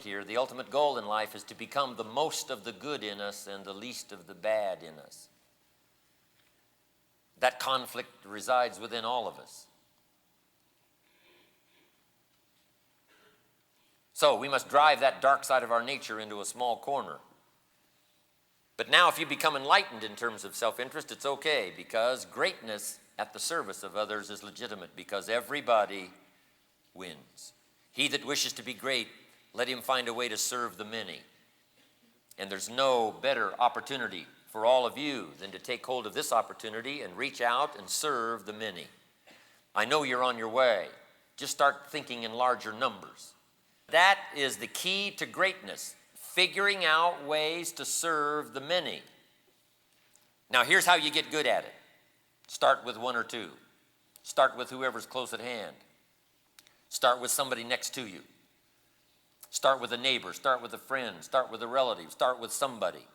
here, the ultimate goal in life is to become the most of the good in us and the least of the bad in us. That conflict resides within all of us. So we must drive that dark side of our nature into a small corner. But now if you become enlightened in terms of self-interest, it's okay, because greatness at the service of others is legitimate, because everybody wins. He that wishes to be great, let him find a way to serve the many. And there's no better opportunity for all of you than to take hold of this opportunity and reach out and serve the many. I know you're on your way. Just start thinking in larger numbers. That is the key to greatness, figuring out ways to serve the many. Now here's how you get good at it. Start with one or two. Start with whoever's close at hand. Start with somebody next to you. Start with a neighbor. Start with a friend. Start with a relative. Start with somebody.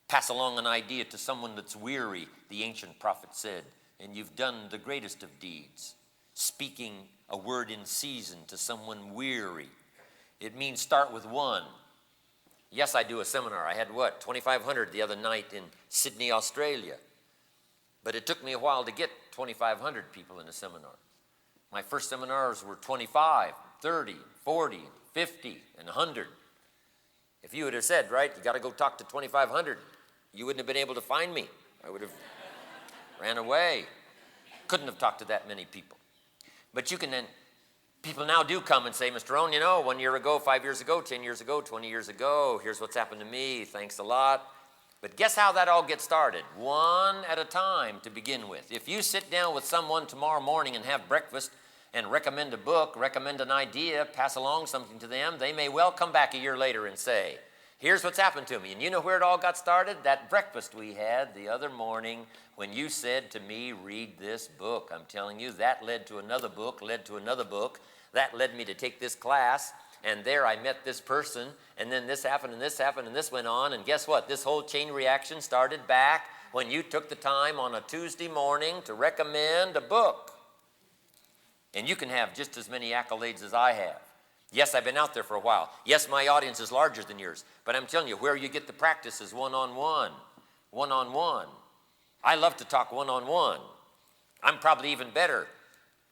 Pass along an idea to someone that's weary, the ancient prophet said, and you've done the greatest of deeds. Speaking a word in season to someone weary. It means start with one. Yes, I do a seminar. I had 2,500 the other night in Sydney, Australia. But it took me a while to get 2,500 people in a seminar. My first seminars were 25, 30, 40, 50, and 100. If you would have said, right, you got to go talk to 2,500, you wouldn't have been able to find me. I would have ran away. Couldn't have talked to that many people. But you can then, people now do come and say, Mr. Rohn, 1 year ago, 5 years ago, 10 years ago, 20 years ago, here's what's happened to me, thanks a lot. But guess how that all gets started? One at a time to begin with. If you sit down with someone tomorrow morning and have breakfast and recommend a book, recommend an idea, pass along something to them, they may well come back a year later and say, here's what's happened to me. And you know where it all got started? That breakfast we had the other morning when you said to me, read this book. I'm telling you, that led to another book, led to another book. That led me to take this class. And there I met this person, and then this happened, and this happened, and this went on. And guess what? This whole chain reaction started back when you took the time on a Tuesday morning to recommend a book. And you can have just as many accolades as I have. Yes, I've been out there for a while. Yes, my audience is larger than yours. But I'm telling you, where you get the practice is one-on-one. One-on-one. I love to talk one-on-one. I'm probably even better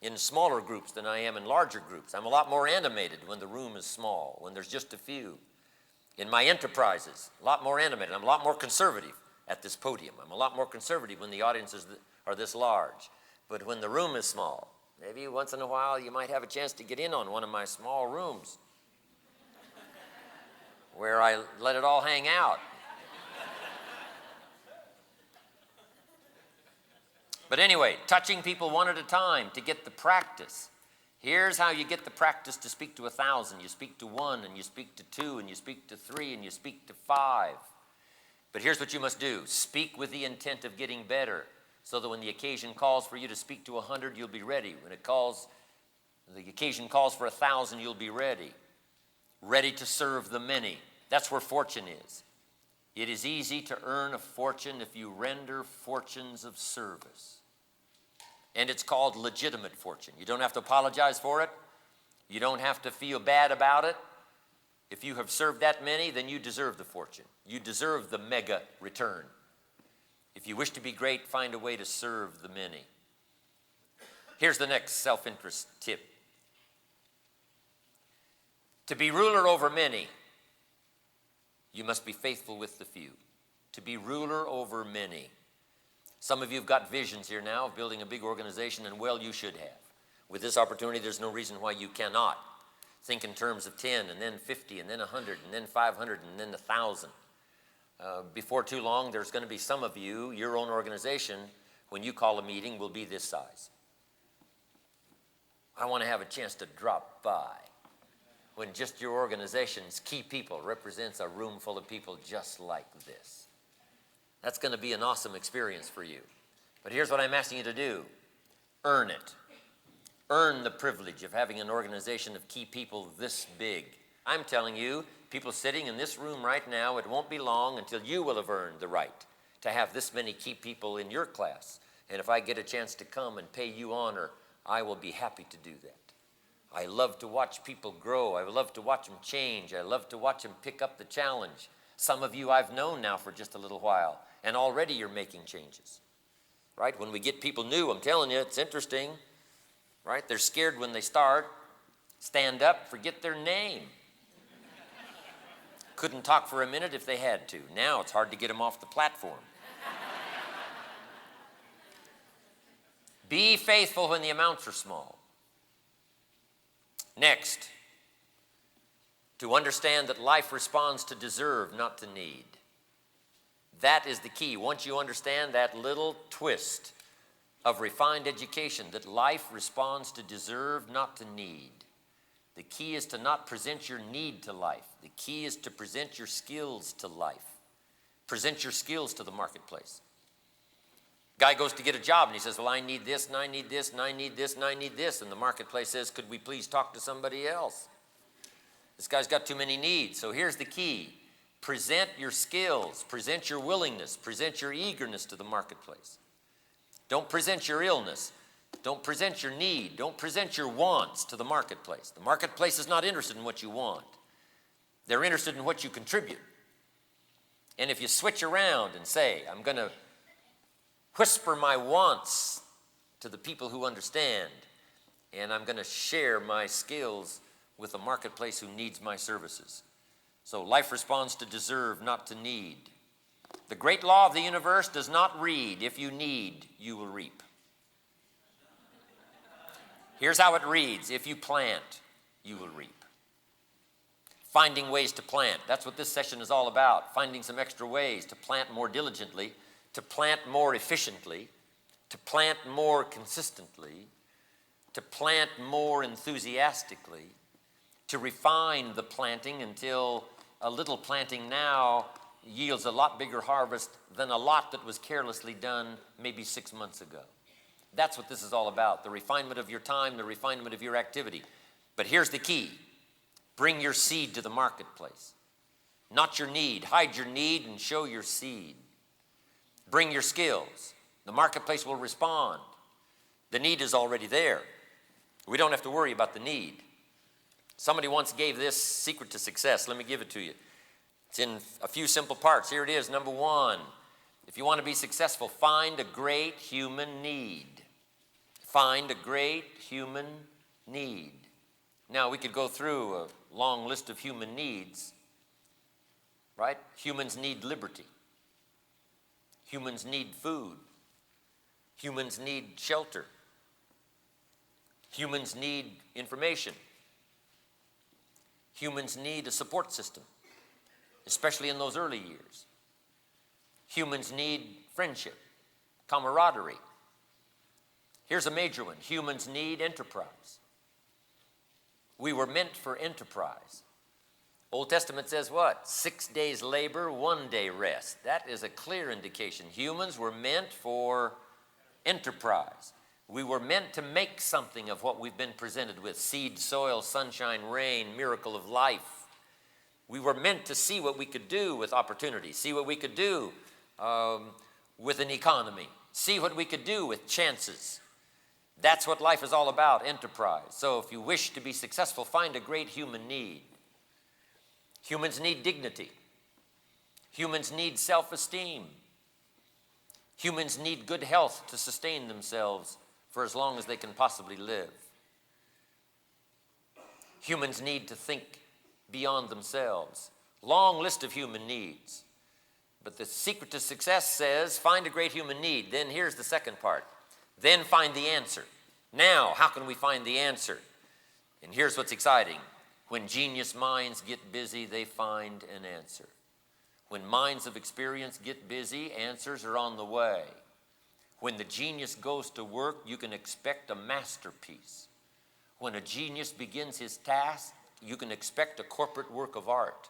in smaller groups than I am in larger groups. I'm a lot more animated when the room is small, when there's just a few. In my enterprises, a lot more animated. I'm a lot more conservative at this podium. I'm a lot more conservative when the audiences are this large. But when the room is small, maybe once in a while you might have a chance to get in on one of my small rooms where I let it all hang out. But anyway, touching people one at a time to get the practice. Here's how you get the practice to speak to 1,000. You speak to 1, and you speak to 2, and you speak to 3, and you speak to 5. But here's what you must do. Speak with the intent of getting better, so that when the occasion calls for you to speak to 100, you'll be ready. When the occasion calls for 1,000, you'll be ready. Ready to serve the many. That's where fortune is. It is easy to earn a fortune if you render fortunes of service. And it's called legitimate fortune. You don't have to apologize for it. You don't have to feel bad about it. If you have served that many, then you deserve the fortune. You deserve the mega return. If you wish to be great, find a way to serve the many. Here's the next self-interest tip. To be ruler over many, you must be faithful with the few. To be ruler over many. Some of you have got visions here now of building a big organization, and well, you should have. With this opportunity, there's no reason why you cannot. Think in terms of 10, and then 50, and then 100, and then 500, and then 1,000. Before too long, there's going to be some of you, your own organization, when you call a meeting, will be this size. I want to have a chance to drop by when just your organization's key people represents a room full of people just like this. That's going to be an awesome experience for you. But here's what I'm asking you to do. Earn it. Earn the privilege of having an organization of key people this big. I'm telling you, people sitting in this room right now, it won't be long until you will have earned the right to have this many key people in your class. And if I get a chance to come and pay you honor, I will be happy to do that. I love to watch people grow. I love to watch them change. I love to watch them pick up the challenge. Some of you I've known now for just a little while, and already you're making changes, right? When we get people new, I'm telling you, it's interesting, right? They're scared when they start, stand up, forget their name. Couldn't talk for a minute if they had to. Now it's hard to get them off the platform. Be faithful when the amounts are small. Next, to understand that life responds to deserve, not to need. That is the key. Once you understand that little twist of refined education, that life responds to deserve, not to need. The key is to not present your need to life. The key is to present your skills to life. Present your skills to the marketplace. Guy goes to get a job and he says, well, I need this, and I need this, and I need this, and I need this. And the marketplace says, could we please talk to somebody else? This guy's got too many needs. So here's the key. Present your skills, present your willingness, present your eagerness to the marketplace. Don't present your illness. Don't present your need. Don't present your wants to the marketplace. The marketplace is not interested in what you want. They're interested in what you contribute. And if you switch around and say, I'm going to whisper my wants to the people who understand, and I'm going to share my skills with a marketplace who needs my services. So life responds to deserve, not to need. The great law of the universe does not read, if you need, you will reap. Here's how it reads, if you plant, you will reap. Finding ways to plant, that's what this session is all about. Finding some extra ways to plant more diligently, to plant more efficiently, to plant more consistently, to plant more enthusiastically, to refine the planting until a little planting now yields a lot bigger harvest than a lot that was carelessly done maybe 6 months ago. That's what this is all about, the refinement of your time, the refinement of your activity. But here's the key. Bring your seed to the marketplace. Not your need. Hide your need and show your seed. Bring your skills. The marketplace will respond. The need is already there. We don't have to worry about the need. Somebody once gave this secret to success. Let me give it to you. It's in a few simple parts. Here it is. Number one, if you want to be successful, find a great human need. Find a great human need. Now, we could go through a long list of human needs, right? Humans need liberty. Humans need food. Humans need shelter. Humans need information. Humans need a support system, especially in those early years. Humans need friendship, camaraderie. Here's a major one. Humans need enterprise. We were meant for enterprise. Old Testament says what? 6 days labor, 1 day rest. That is a clear indication. Humans were meant for enterprise. We were meant to make something of what we've been presented with. Seed, soil, sunshine, rain, miracle of life. We were meant to see what we could do with opportunity. See what we could do with an economy. See what we could do with chances. That's what life is all about, enterprise. So if you wish to be successful, find a great human need. Humans need dignity. Humans need self-esteem. Humans need good health to sustain themselves for as long as they can possibly live. Humans need to think beyond themselves. Long list of human needs. But the secret to success says, find a great human need. Then here's the second part. Then find the answer. Now, how can we find the answer? And here's what's exciting. When genius minds get busy, they find an answer. When minds of experience get busy, answers are on the way. When the genius goes to work, you can expect a masterpiece. When a genius begins his task, you can expect a corporate work of art.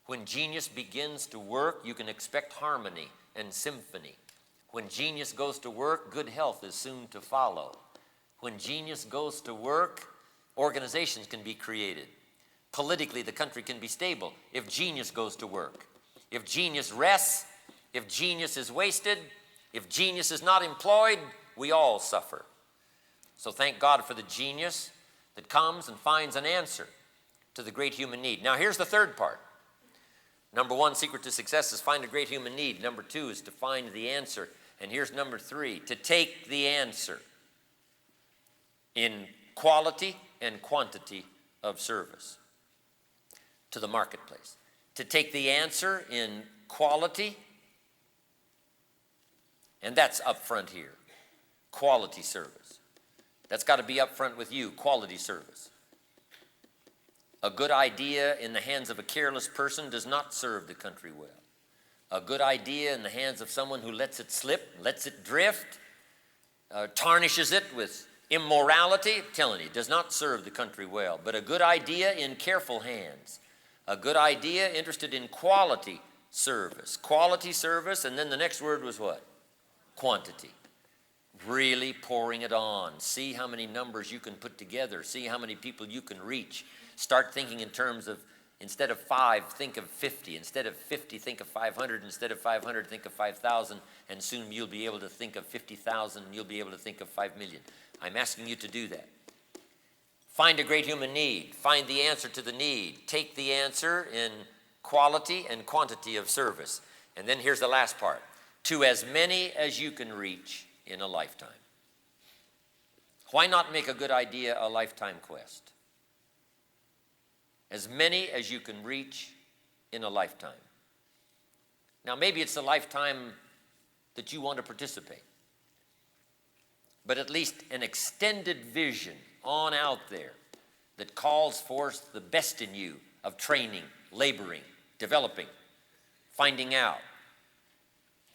When genius begins to work, you can expect harmony and symphony. When genius goes to work, good health is soon to follow. When genius goes to work, organizations can be created. Politically, the country can be stable if genius goes to work. If genius rests, if genius is wasted, if genius is not employed, we all suffer. So thank God for the genius that comes and finds an answer to the great human need. Now here's the third part. Number one, secret to success is find a great human need. Number two is to find the answer. And here's number three, to take the answer in quality and quantity of service to the marketplace. To take the answer in quality, and that's up front here, quality service. That's got to be up front with you, quality service. A good idea in the hands of a careless person does not serve the country well. A good idea in the hands of someone who lets it slip, lets it drift, tarnishes it with immorality, I'm telling you, does not serve the country well. But a good idea in careful hands, a good idea interested in quality service, and then the next word was what? Quantity. Really pouring it on. See how many numbers you can put together. See how many people you can reach. Start thinking in terms of, instead of 5, think of 50. Instead of 50, think of 500. Instead of 500, think of 5,000. And soon you'll be able to think of 50,000, and you'll be able to think of 5 million. I'm asking you to do that. Find a great human need. Find the answer to the need. Take the answer in quality and quantity of service. And then here's the last part. To as many as you can reach in a lifetime. Why not make a good idea a lifetime quest? As many as you can reach in a lifetime. Now, maybe it's a lifetime that you want to participate, but at least an extended vision on out there that calls forth the best in you of training, laboring, developing, finding out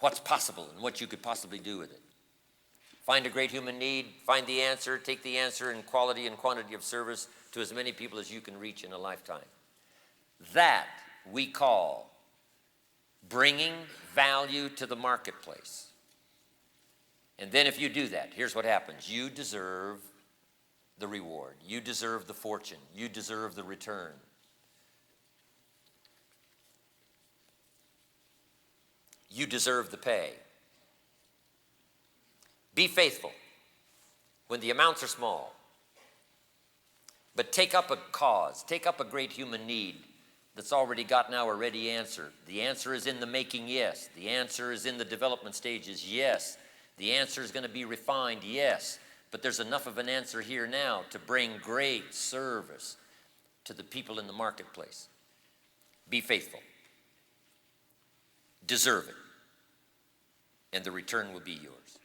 what's possible and what you could possibly do with it. Find a great human need, find the answer, take the answer in quality and quantity of service to as many people as you can reach in a lifetime. That we call bringing value to the marketplace. And then if you do that, here's what happens. You deserve the reward. You deserve the fortune. You deserve the return. You deserve the pay. Be faithful when the amounts are small. But take up a cause, take up a great human need that's already got now a ready answer. The answer is in the making, yes. The answer is in the development stages, yes. The answer is going to be refined, yes. But there's enough of an answer here now to bring great service to the people in the marketplace. Be faithful. Deserve it. And the return will be yours.